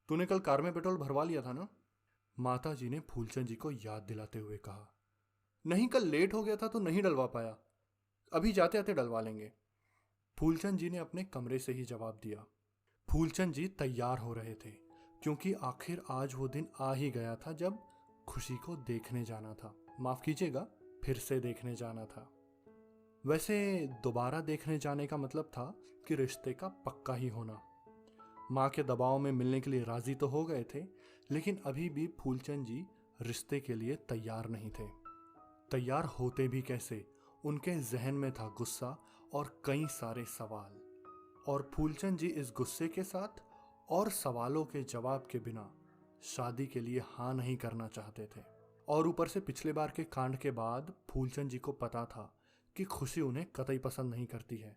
तूने कल कार में पेट्रोल भरवा लिया था ना? माता जी ने फूलचंद जी को याद दिलाते हुए कहा। नहीं, कल लेट हो गया था तो नहीं डलवा पाया। अभी जाते आते डलवा लेंगे। फूलचंद जी ने अपने कमरे से ही जवाब दिया। फूलचंद जी तैयार हो रहे थे क्योंकि आखिर आज वो दिन आ ही गया था जब खुशी को देखने जाना था। माफ कीजिएगा, फिर से देखने जाना था। वैसे दोबारा देखने जाने का मतलब था कि रिश्ते का पक्का ही होना। माँ के दबाव में मिलने के लिए राजी तो हो गए थे, लेकिन अभी भी फूलचंद जी रिश्ते के लिए तैयार नहीं थे। तैयार होते भी कैसे? उनके जहन में था गुस्सा और कई सारे सवाल, और फूलचंद जी इस गुस्से के साथ और सवालों के जवाब के बिना शादी के लिए हाँ नहीं करना चाहते थे। और ऊपर से पिछले बार के कांड के बाद फूलचंद जी को पता था कि खुशी उन्हें कतई पसंद नहीं करती है,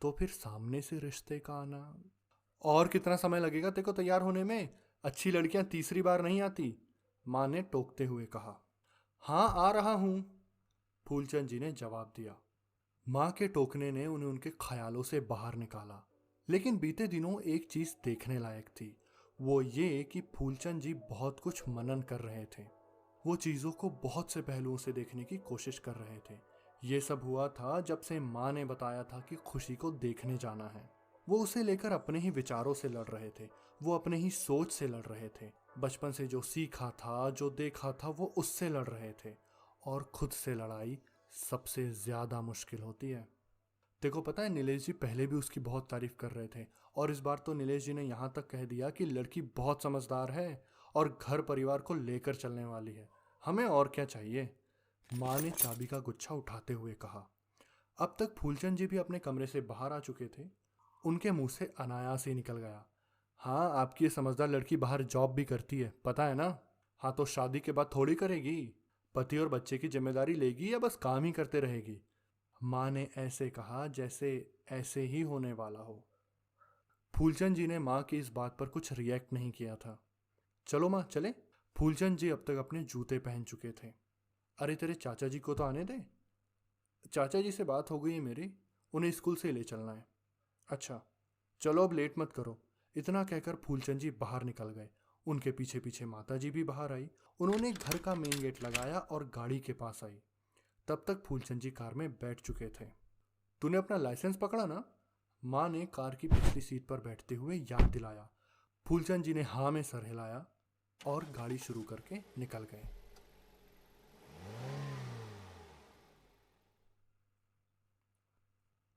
तो फिर सामने से रिश्ते का आना। और कितना समय लगेगा तेरे को तैयार होने में? अच्छी लड़कियां तीसरी बार नहीं आती, माँ ने टोकते हुए कहा। हाँ, आ रहा हूं, फूलचंद जी ने जवाब दिया। माँ के टोकने ने उन्हें उनके ख्यालों से बाहर निकाला। लेकिन बीते दिनों एक चीज देखने लायक थी, वो ये कि फूलचंद जी बहुत कुछ मनन कर रहे थे। वो चीजों को बहुत से पहलुओं से देखने की कोशिश कर रहे थे। ये सब हुआ था जब से माँ ने बताया था कि खुशी को देखने जाना है। वो उसे लेकर अपने ही विचारों से लड़ रहे थे, वो अपने ही सोच से लड़ रहे थे। बचपन से जो सीखा था, जो देखा था, वो उससे लड़ रहे थे। और खुद से लड़ाई सबसे ज्यादा मुश्किल होती है। देखो पता है, नीलेश जी पहले भी उसकी बहुत तारीफ कर रहे थे, और इस बार तो नीलेश जी ने यहाँ तक कह दिया कि लड़की बहुत समझदार है और घर परिवार को लेकर चलने वाली है। हमें और क्या चाहिए? माँ ने चाबी का गुच्छा उठाते हुए कहा। अब तक फूलचंद जी भी अपने कमरे से बाहर आ चुके थे। उनके मुंह से अनायास ही निकल गया, हाँ, आपकी ये समझदार लड़की बाहर जॉब भी करती है, पता है ना? हाँ, तो शादी के बाद थोड़ी करेगी? पति और बच्चे की जिम्मेदारी लेगी या बस काम ही करते रहेगी? माँ ने ऐसे कहा जैसे ऐसे ही होने वाला हो। फूलचंद जी ने माँ की इस बात पर कुछ रिएक्ट नहीं किया था। चलो माँ, चले। फूलचंद जी अब तक अपने जूते पहन चुके थे। अरे तेरे चाचा जी को तो आने दे। चाचा जी से बात हो गई है मेरी, उन्हें स्कूल से ले चलना है। अच्छा, चलो अब लेट मत करो। इतना कहकर फूलचंद जी बाहर निकल गए। उनके पीछे पीछे माता जी भी बाहर आई। उन्होंने घर का मेन गेट लगाया और गाड़ी के पास आई। तब तक फूलचंद जी कार में बैठ चुके थे। तूने अपना लाइसेंस पकड़ा ना? माँ ने कार की पिछली सीट पर बैठते हुए याद दिलाया। फूलचंद जी ने हाँ में सर हिलाया और गाड़ी शुरू करके निकल गए।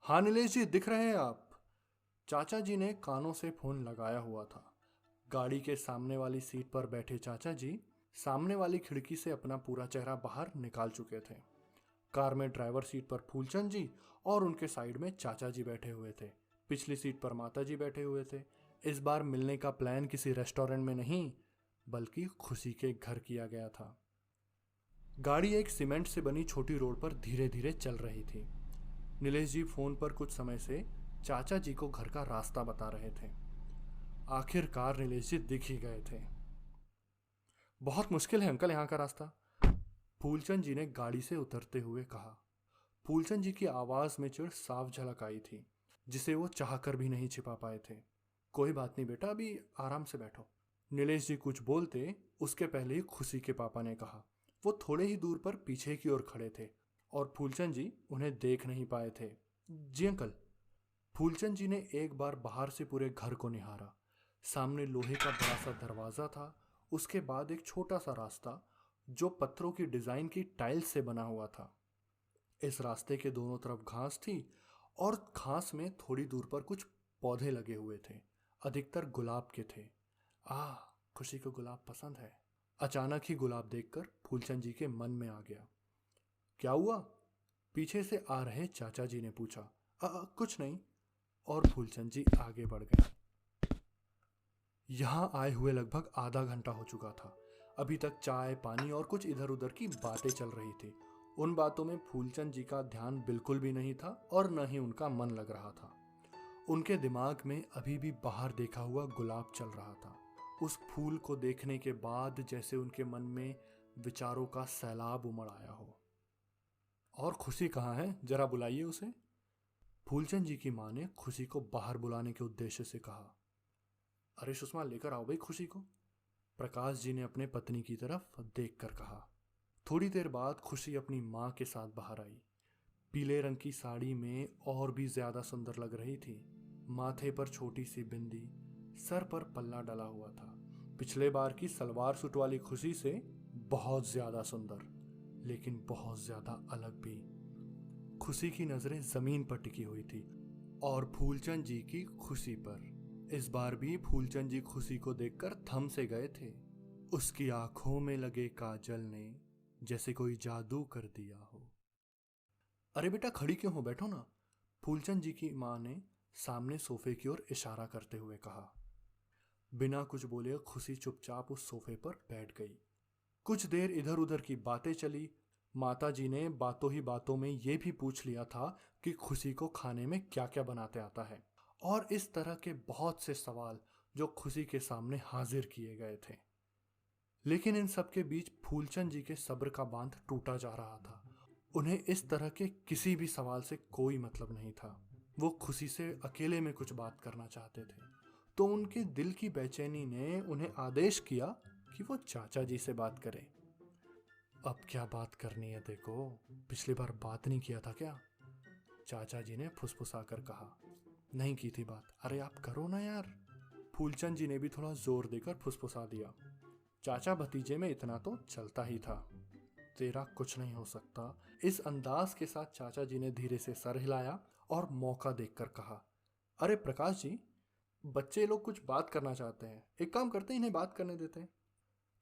हाँ नीलेश जी, दिख रहे हैं आप? चाचा जी ने कानों से फोन लगाया हुआ था। गाड़ी के सामने वाली सीट पर बैठे चाचा जी सामने वाली खिड़की से अपना पूरा चेहरा बाहर निकाल चुके थे। कार में ड्राइवर सीट पर फूलचंद जी और उनके साइड में चाचा जी बैठे हुए थे। पिछली सीट पर माता जी बैठे हुए थे। इस बार मिलने का प्लान किसी रेस्टोरेंट में नहीं, बल्कि खुशी के घर किया गया था। गाड़ी एक सीमेंट से बनी छोटी रोड पर धीरे धीरे चल रही थी। नीलेश जी फोन पर कुछ समय से चाचा जी को घर का रास्ता बता रहे थे। आखिरकार नीलेश जी दिख ही गए थे। बहुत मुश्किल है अंकल यहाँ का रास्ता, फूलचंद जी ने गाड़ी से उतरते हुए कहा। फूलचंद जी की आवाज में चिढ़ साफ झलक आई थी, जिसे वो चाहकर भी नहीं छिपा पाए थे। कोई बात नहीं बेटा, अभी आराम से बैठो। नीलेश जी कुछ बोलते उसके पहले ही खुशी के पापा ने कहा। वो थोड़े ही दूर पर पीछे की ओर खड़े थे और फूलचंद जी उन्हें देख नहीं पाए थे। जी अंकल। फूलचंद जी ने एक बार बाहर से पूरे घर को निहारा। सामने लोहे का बड़ा सा दरवाजा था, उसके बाद एक छोटा सा रास्ता जो पत्थरों की डिजाइन की टाइल्स से बना हुआ था। इस रास्ते के दोनों तरफ घास थी और घास में थोड़ी दूर पर कुछ पौधे लगे हुए थे, अधिकतर गुलाब के थे। आह, खुशी को गुलाब पसंद है। अचानक ही गुलाब देखकर फूलचंद जी के मन में आ गया। क्या हुआ? पीछे से आ रहे चाचा जी ने पूछा। कुछ नहीं, और फूलचंद जी आगे बढ़ गए। यहाँ आए हुए लगभग आधा घंटा हो चुका था। अभी तक चाय पानी और कुछ इधर उधर की बातें चल रही थी। उन बातों में फूलचंद जी का ध्यान बिल्कुल भी नहीं था और न ही उनका मन लग रहा था। उनके दिमाग में अभी भी बाहर देखा हुआ गुलाब चल रहा था। उस फूल को देखने के बाद जैसे उनके मन में विचारों का सैलाब उमड़ आया हो। और खुशी कहाँ है, जरा बुलाइए उसे। फूलचंद जी की माँ ने खुशी को बाहर बुलाने के उद्देश्य से कहा। अरे सुषमा, लेकर आओ भाई खुशी को, प्रकाश जी ने अपने पत्नी की तरफ देखकर कहा। थोड़ी देर बाद खुशी अपनी माँ के साथ बाहर आई। पीले रंग की साड़ी में और भी ज्यादा सुंदर लग रही थी। माथे पर छोटी सी बिंदी, सर पर पल्ला डला हुआ था। पिछले बार की सलवार सूट वाली खुशी से बहुत ज्यादा सुंदर, लेकिन बहुत ज्यादा अलग भी। खुशी की नजरें जमीन पर टिकी हुई थी और फूलचंद जी की खुशी पर। इस बार भी फूलचंद जी खुशी को देखकर थम से गए थे। उसकी आंखों में लगे काजल ने जैसे कोई जादू कर दिया हो। अरे बेटा, खड़ी क्यों हो, बैठो ना, फूलचंद जी की माँ ने सामने सोफे की ओर इशारा करते हुए कहा। बिना कुछ बोले खुशी चुपचाप उस सोफे पर बैठ गई। कुछ देर इधर उधर की बातें चली। माता जी ने बातों ही बातों में ये भी पूछ लिया था कि खुशी को खाने में क्या क्या बनाते आता है, और इस तरह के बहुत से सवाल जो खुशी के सामने हाजिर किए गए थे। लेकिन इन सब के बीच फूलचंद जी के सब्र का बांध टूटा जा रहा था। उन्हें इस तरह के किसी भी सवाल से कोई मतलब नहीं था। वो खुशी से अकेले में कुछ बात करना चाहते थे, तो उनके दिल की बेचैनी ने उन्हें आदेश किया कि वो चाचा जी से बात करें। अब क्या बात करनी है, देखो, पिछली बार बात नहीं किया था क्या, चाचा जी ने फुसफुसाकर कहा। नहीं की थी बात, अरे आप करो ना यार, फूलचंद जी ने भी थोड़ा जोर देकर फुसफुसा दिया। चाचा भतीजे में इतना तो चलता ही था, तेरा कुछ नहीं हो सकता। इस अंदाज के साथ चाचा जी ने धीरे से सर हिलाया और मौका देखकर कहा। अरे प्रकाश जी, बच्चे लोग कुछ बात करना चाहते हैं, एक काम करते हैं, इन्हें बात करने देते हैं।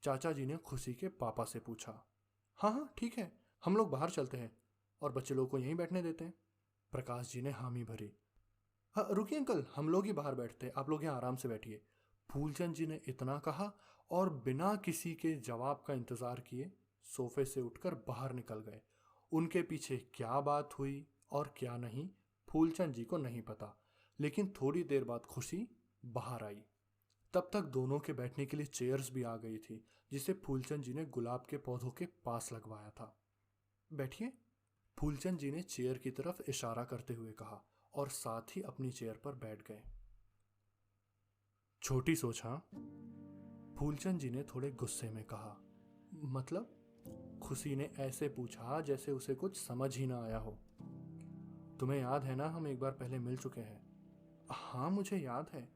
चाचा जी ने खुशी के पापा से पूछा। हाँ हाँ ठीक है, हम लोग बाहर चलते हैं और बच्चे लोग को यहीं बैठने देते हैं। प्रकाश जी ने हामी भरी। हाँ रुकिए अंकल, हम लोग ही बाहर बैठते हैं, आप लोग यहाँ आराम से बैठिए। फूलचंद जी ने इतना कहा और बिना किसी के जवाब का इंतजार किए सोफे से उठकर बाहर निकल गए। उनके पीछे क्या बात हुई और क्या नहीं, फूलचंद जी को नहीं पता, लेकिन थोड़ी देर बाद खुशी बाहर आई। तब तक दोनों के बैठने के लिए चेयर्स भी आ गई थी, जिसे फूलचंद जी ने गुलाब के पौधों के पास लगवाया था। बैठिए, फूलचंद जी ने चेयर की तरफ इशारा करते हुए कहा और साथ ही अपनी चेयर पर बैठ गए। छोटी सोच, हाँ, फूलचंद जी ने थोड़े गुस्से में कहा। मतलब, खुशी ने ऐसे पूछा जैसे उसे कुछ समझ ही ना आया हो। तुम्हें याद है ना, हम एक बार पहले मिल चुके हैं। हाँ मुझे याद है,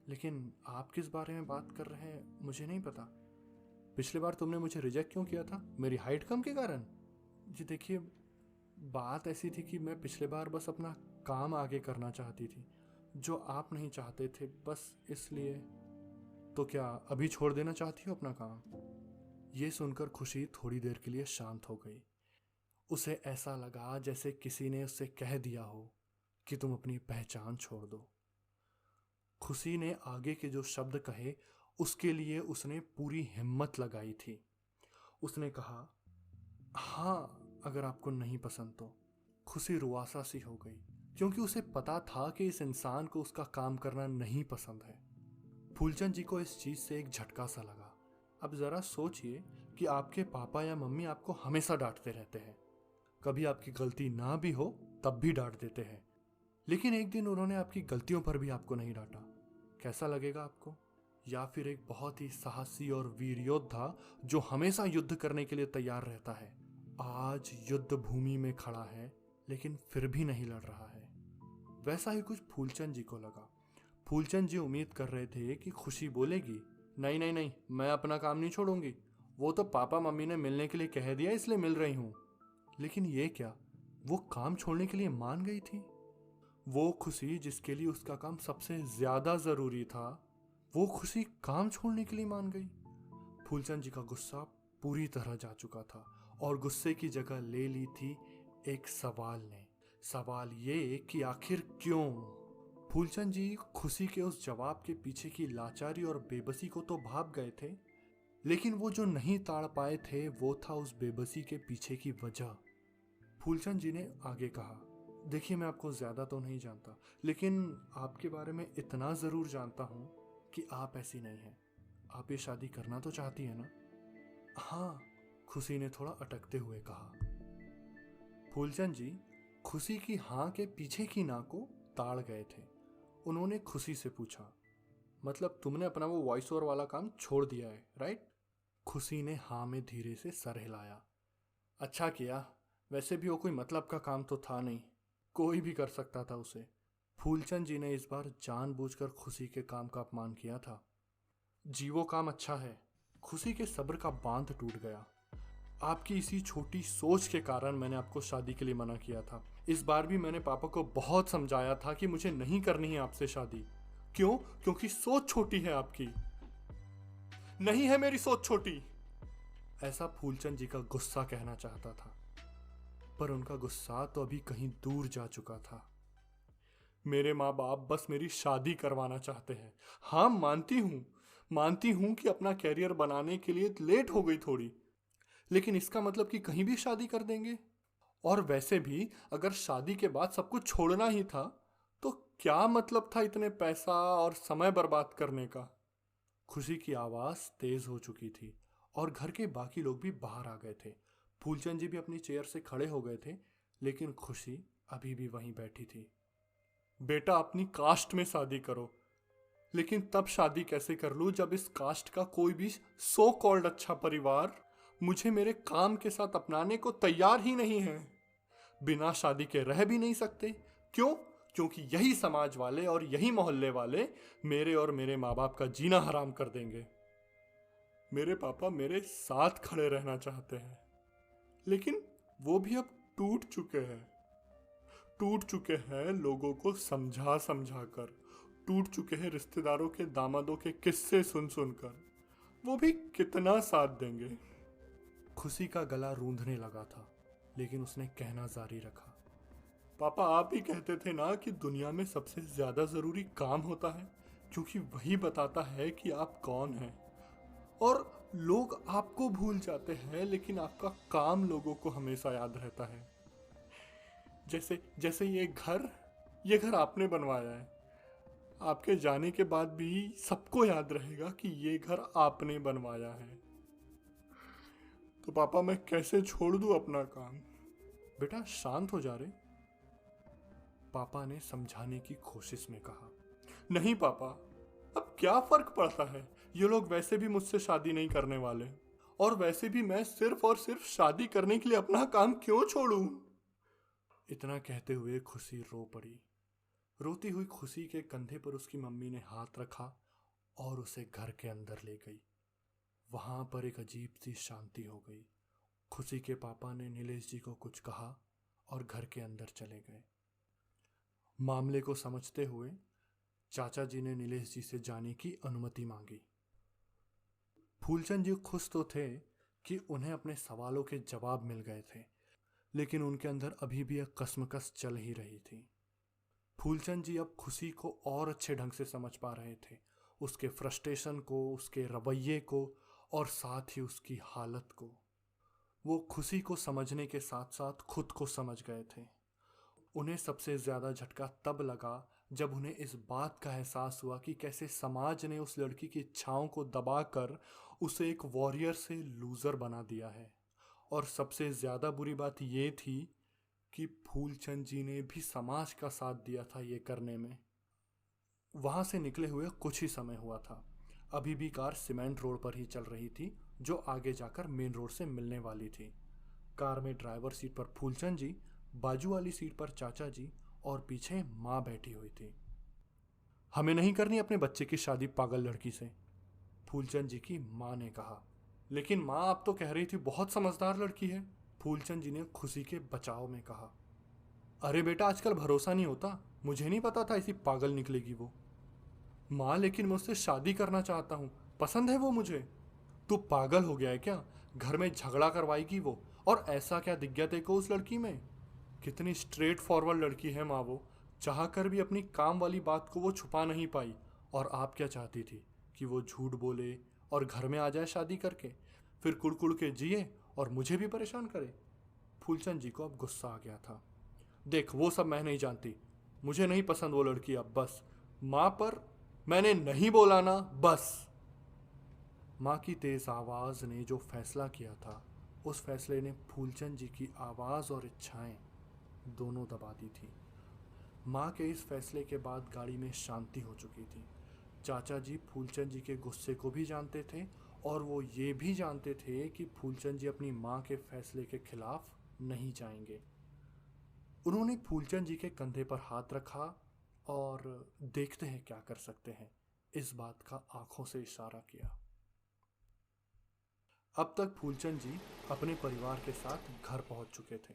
लेकिन आप किस बारे में बात कर रहे हैं मुझे नहीं पता। पिछली बार तुमने मुझे रिजेक्ट क्यों किया था, मेरी हाइट कम के कारण? जी देखिए, बात ऐसी थी कि मैं पिछले बार बस अपना काम आगे करना चाहती थी, जो आप नहीं चाहते थे, बस इसलिए। तो क्या अभी छोड़ देना चाहती हो अपना काम? ये सुनकर खुशी थोड़ी देर के लिए शांत हो गई। उसे ऐसा लगा जैसे किसी ने उससे कह दिया हो कि तुम अपनी पहचान छोड़ दो। खुशी ने आगे के जो शब्द कहे उसके लिए उसने पूरी हिम्मत लगाई थी। उसने कहा, हाँ अगर आपको नहीं पसंद तो। खुशी रुआसा सी हो गई, क्योंकि उसे पता था कि इस इंसान को उसका काम करना नहीं पसंद है। फूलचंद जी को इस चीज से एक झटका सा लगा। अब जरा सोचिए कि आपके पापा या मम्मी आपको हमेशा डांटते रहते हैं, कभी आपकी गलती ना भी हो तब भी डांट देते हैं, लेकिन एक दिन उन्होंने आपकी गलतियों पर भी आपको नहीं डांटा। कैसा लगेगा आपको? या फिर एक बहुत ही साहसी और वीर योद्धा जो हमेशा युद्ध करने के लिए तैयार रहता है, आज युद्ध भूमि में खड़ा है लेकिन फिर भी नहीं लड़ रहा है। वैसा ही कुछ फूलचंद जी को लगा। फूलचंद जी उम्मीद कर रहे थे कि खुशी बोलेगी, नहीं नहीं नहीं, मैं अपना काम नहीं छोड़ूंगी, वो तो पापा मम्मी ने मिलने के लिए कह दिया इसलिए मिल रही हूं। लेकिन ये क्या, वो काम छोड़ने के लिए मान गई थी? वो खुशी जिसके लिए उसका काम सबसे ज्यादा जरूरी था, वो खुशी काम छोड़ने के लिए मान गई। फूलचंद जी का गुस्सा पूरी तरह जा चुका था और गुस्से की जगह ले ली थी एक सवाल ने। सवाल ये कि आखिर क्यों? फूलचंद जी खुशी के उस जवाब के पीछे की लाचारी और बेबसी को तो भाप गए थे, लेकिन वो जो नहीं ताड़ पाए थे वो था उस बेबसी के पीछे की वजह। फूलचंद जी ने आगे कहा, देखिए मैं आपको ज्यादा तो नहीं जानता, लेकिन आपके बारे में इतना जरूर जानता हूं कि आप ऐसी नहीं हैं। आप ये शादी करना तो चाहती है ना? हाँ, खुशी ने थोड़ा अटकते हुए कहा। फूलचंद जी खुशी की हाँ के पीछे की ना को ताड़ गए थे। उन्होंने खुशी से पूछा, मतलब तुमने अपना वो वॉइस ओवर वाला काम छोड़ दिया है, राइट? खुशी ने हाँ में धीरे से सर हिलाया। अच्छा किया, वैसे भी वो कोई मतलब का काम तो था नहीं, कोई भी कर सकता था उसे। फूलचंद जी ने इस बार जानबूझकर खुशी के काम का अपमान किया था। जी वो काम अच्छा है। खुशी के सब्र का बांध टूट गया। आपकी इसी छोटी सोच के कारण मैंने आपको शादी के लिए मना किया था। इस बार भी मैंने पापा को बहुत समझाया था कि मुझे नहीं करनी है आपसे शादी। क्यों? क्योंकि सोच छोटी है आपकी। नहीं है मेरी सोच छोटी, ऐसा फूलचंद जी का गुस्सा कहना चाहता था, पर उनका गुस्सा तो अभी कहीं दूर जा चुका था। मेरे माँ बाप बस मेरी शादी करवाना चाहते हैं। हाँ, मानती हूं कि अपना कैरियर बनाने के लिए लेट हो गई थोड़ी, लेकिन इसका मतलब कि कहीं भी शादी कर देंगे। और वैसे भी अगर शादी के बाद सब कुछ छोड़ना ही था तो क्या मतलब था इतने पैसा और समय बर्बाद करने का। खुशी की आवाज तेज हो चुकी थी और घर के बाकी लोग भी बाहर आ गए थे। फूलचंद जी भी अपनी चेयर से खड़े हो गए थे, लेकिन खुशी अभी भी वहीं बैठी थी। बेटा, अपनी कास्ट में शादी करो, लेकिन तब शादी कैसे कर लूं जब इस कास्ट का कोई भी सो कॉल्ड अच्छा परिवार मुझे मेरे काम के साथ अपनाने को तैयार ही नहीं है। बिना शादी के रह भी नहीं सकते। क्यों? क्योंकि यही समाज वाले और यही मोहल्ले वाले मेरे और मेरे माँ बाप का जीना हराम कर देंगे। मेरे पापा मेरे साथ खड़े रहना चाहते हैं, लेकिन वो भी अब टूट चुके हैं लोगों को समझा समझा कर, टूट चुके हैं रिश्तेदारों के दामादों के किस्से सुन सुनकर। वो भी कितना साथ देंगे। खुशी का गला रूंधने लगा था, लेकिन उसने कहना जारी रखा, पापा आप ही कहते थे ना कि दुनिया में सबसे ज्यादा जरूरी काम होता है, क्योंकि वही बताता है कि आप कौन हैं। और लोग आपको भूल जाते हैं, लेकिन आपका काम लोगों को हमेशा याद रहता है। जैसे जैसे ये घर आपने बनवाया है, आपके जाने के बाद भी सबको याद रहेगा कि ये घर आपने बनवाया है। तो पापा मैं कैसे छोड़ दूं अपना काम? बेटा शांत हो जा रे, पापा ने समझाने की कोशिश में कहा। नहीं पापा, अब क्या फर्क पड़ता है, ये लोग वैसे भी मुझसे शादी नहीं करने वाले, और वैसे भी मैं सिर्फ और सिर्फ शादी करने के लिए अपना काम क्यों छोड़ूं? इतना कहते हुए खुशी रो पड़ी। रोती हुई खुशी के कंधे पर उसकी मम्मी ने हाथ रखा और उसे घर के अंदर ले गई। वहां पर एक अजीब सी शांति हो गई। खुशी के पापा ने नीलेश जी को कुछ कहा और घर के अंदर चले गए। मामले को समझते हुए चाचा जी ने नीलेश जी से जाने की अनुमति मांगी। फूलचंद जी खुश तो थे कि उन्हें अपने सवालों के जवाब मिल गए थे, लेकिन उनके अंदर अभी भी एक कश्मकश चल ही रही थी। फूलचंद जी अब खुशी को और अच्छे ढंग से समझ पा रहे थे, उसके फ्रस्ट्रेशन को, उसके रवैये को और साथ ही उसकी हालत को। वो खुशी को समझने के साथ साथ खुद को समझ गए थे। उन्हें सबसे ज़्यादा झटका तब लगा जब उन्हें इस बात का एहसास हुआ कि कैसे समाज ने उस लड़की की इच्छाओं को दबाकर उसे एक वॉरियर से लूज़र बना दिया है। और सबसे ज़्यादा बुरी बात ये थी कि फूलचंद जी ने भी समाज का साथ दिया था ये करने में। वहाँ से निकले हुए कुछ ही समय हुआ था। अभी भी कार सीमेंट रोड पर ही चल रही थी, जो आगे जाकर मेन रोड से मिलने वाली थी। कार में ड्राइवर सीट पर फूलचंद जी, बाजू वाली सीट पर चाचा जी और पीछे माँ बैठी हुई थी। हमें नहीं करनी अपने बच्चे की शादी पागल लड़की से, फूलचंद जी की माँ ने कहा। लेकिन माँ आप तो कह रही थी बहुत समझदार लड़की है, फूलचंद जी ने खुशी के बचाव में कहा। अरे बेटा आजकल भरोसा नहीं होता, मुझे नहीं पता था ऐसी पागल निकलेगी वो। माँ लेकिन मैं उससे शादी करना चाहता हूँ, पसंद है वो मुझे। तू पागल हो गया है क्या? घर में झगड़ा करवाएगी वो, और ऐसा क्या दिख गया तेको उस लड़की में? कितनी स्ट्रेट फॉरवर्ड लड़की है माँ वो, चाह कर भी अपनी काम वाली बात को वो छुपा नहीं पाई। और आप क्या चाहती थी कि वो झूठ बोले और घर में आ जाए शादी करके, फिर कुड़ के जिए और मुझे भी परेशान करे? फूलचंद जी को अब गुस्सा आ गया था। देख वो सब मैं नहीं जानती, मुझे नहीं पसंद वो लड़की अब, बस। माँ पर मैंने नहीं बोला ना, बस। माँ की तेज आवाज ने जो फैसला किया था उस फैसले ने फूलचंद जी की आवाज़ और इच्छाएं दोनों दबा दी थी। माँ के इस फैसले के बाद गाड़ी में शांति हो चुकी थी। चाचा जी फूलचंद जी के गुस्से को भी जानते थे और वो ये भी जानते थे कि फूलचंद जी अपनी माँ के फैसले के खिलाफ नहीं जाएंगे। उन्होंने फूलचंद जी के कंधे पर हाथ रखा और देखते हैं क्या कर सकते हैं, इस बात का आंखों से इशारा किया। अब तक फूलचंद जी अपने परिवार के साथ घर पहुंच चुके थे।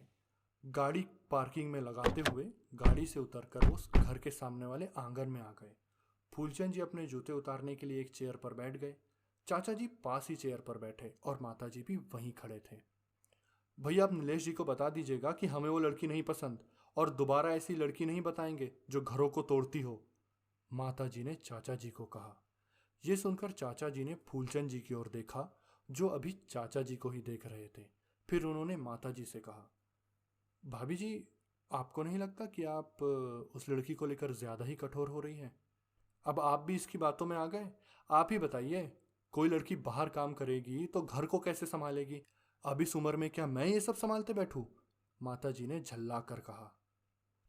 गाड़ी पार्किंग में लगाते हुए गाड़ी से उतरकर वो घर के सामने वाले आंगन में आ गए। फूलचंद जी अपने जूते उतारने के लिए एक चेयर पर बैठ गए। चाचा जी पास ही चेयर पर बैठे और माता जी भी वहीं खड़े थे। भैया, आप नीलेश जी को बता दीजिएगा कि हमें वो लड़की नहीं पसंद और दोबारा ऐसी लड़की नहीं बताएंगे जो घरों को तोड़ती हो, माता जी ने चाचा जी को कहा। यह सुनकर चाचा जी ने फूलचंद जी की ओर देखा, जो अभी चाचा जी को ही देख रहे थे। फिर उन्होंने माता जी से कहा, भाभी जी, आपको नहीं लगता कि आप उस लड़की को लेकर ज्यादा ही कठोर हो रही हैं? अब आप भी इसकी बातों में आ गए। आप ही बताइए, कोई लड़की बाहर काम करेगी तो घर को कैसे संभालेगी? अब इस उम्र में क्या मैं ये सब संभालते बैठूं? माता जी ने झल्ला कर कहा।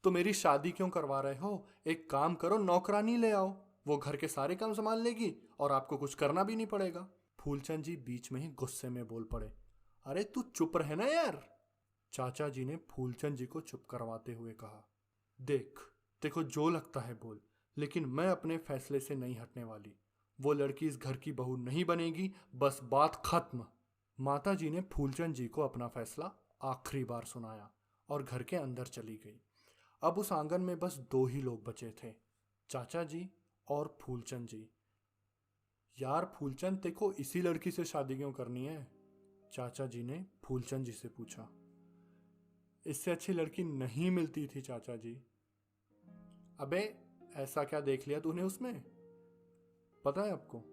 तो मेरी शादी क्यों करवा रहे हो? एक काम करो, नौकरानी ले आओ, वो घर के सारे काम संभाल लेगी और आपको कुछ करना भी नहीं पड़ेगा। फूलचंद जी बीच में ही गुस्से में बोल पड़े, अरे तू चुप रहे ना यार। चाचा जी ने फूलचंद जी को चुप करवाते हुए कहा, देख, देखो जो लगता है बोल, लेकिन मैं अपने फैसले से नहीं हटने वाली। वो लड़की इस घर की बहू नहीं बनेगी, बस बात खत्म। माता जी ने फूलचंद जी को अपना फैसला आखिरी बार सुनाया और घर के अंदर चली गई। अब उस आंगन में बस दो ही लोग बचे थे, चाचा जी और फूलचंद जी। यार फूलचंद, देखो इसी लड़की से शादी क्यों करनी है? चाचा जी ने फूलचंद जी से पूछा। इससे अच्छी लड़की नहीं मिलती थी चाचा जी। अबे, ऐसा क्या देख लिया तूने उसमें? पता है आपको,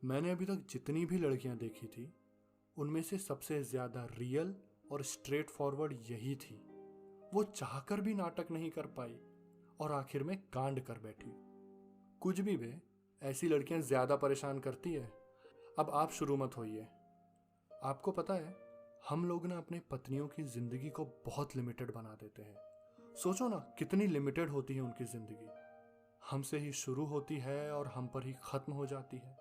मैंने अभी तक जितनी भी लड़कियां देखी थी उनमें से सबसे ज्यादा रियल और स्ट्रेट फॉरवर्ड यही थी। वो चाहकर भी नाटक नहीं कर पाई और आखिर में कांड कर बैठी। कुछ भी बे, ऐसी लड़कियां ज्यादा परेशान करती है। अब आप शुरू मत होइए। आपको पता है, हम लोग ना अपने पत्नियों की जिंदगी को बहुत लिमिटेड बना देते हैं। सोचो ना कितनी लिमिटेड होती है उनकी जिंदगी। हमसे ही शुरू होती है और हम पर ही खत्म हो जाती है।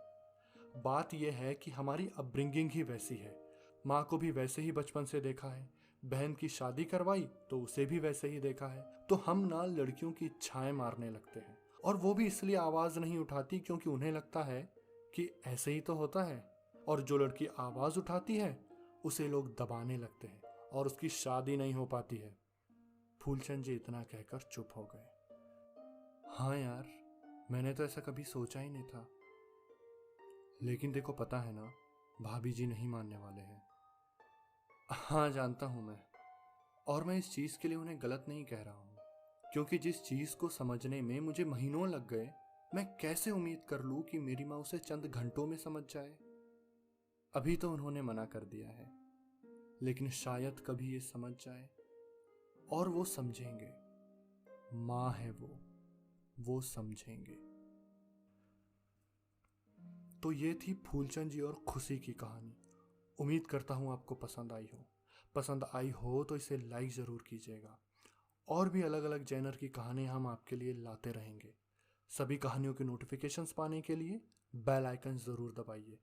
बात यह है कि हमारी अपब्रिंगिंग ही वैसी है। माँ को भी वैसे ही बचपन से देखा है, बहन की शादी करवाई तो उसे भी वैसे ही देखा है। तो हम ना लड़कियों की इच्छाएं मारने लगते हैं, और वो भी इसलिए आवाज नहीं उठाती क्योंकि उन्हें लगता है कि ऐसे ही तो होता है, और जो लड़की आवाज उठाती है उसे लोग दबाने लगते हैं और उसकी शादी नहीं हो पाती है। फूलचंद जी इतना कहकर चुप हो गए। हाँ यार, मैंने तो ऐसा कभी सोचा ही नहीं था, लेकिन देखो पता है ना, भाभी जी नहीं मानने वाले हैं। हाँ जानता हूं मैं, और मैं इस चीज के लिए उन्हें गलत नहीं कह रहा हूं, क्योंकि जिस चीज को समझने में मुझे महीनों लग गए, मैं कैसे उम्मीद कर लूं कि मेरी माँ उसे चंद घंटों में समझ जाए। अभी तो उन्होंने मना कर दिया है, लेकिन शायद कभी ये समझ जाए और वो समझेंगे। माँ है वो समझेंगे। तो ये थी फूलचंद जी और खुशी की कहानी। उम्मीद करता हूँ आपको पसंद आई हो। पसंद आई हो तो इसे लाइक ज़रूर कीजिएगा। और भी अलग अलग जेनर की कहानियाँ हम आपके लिए लाते रहेंगे। सभी कहानियों के नोटिफिकेशंस पाने के लिए बेल आइकन ज़रूर दबाइए।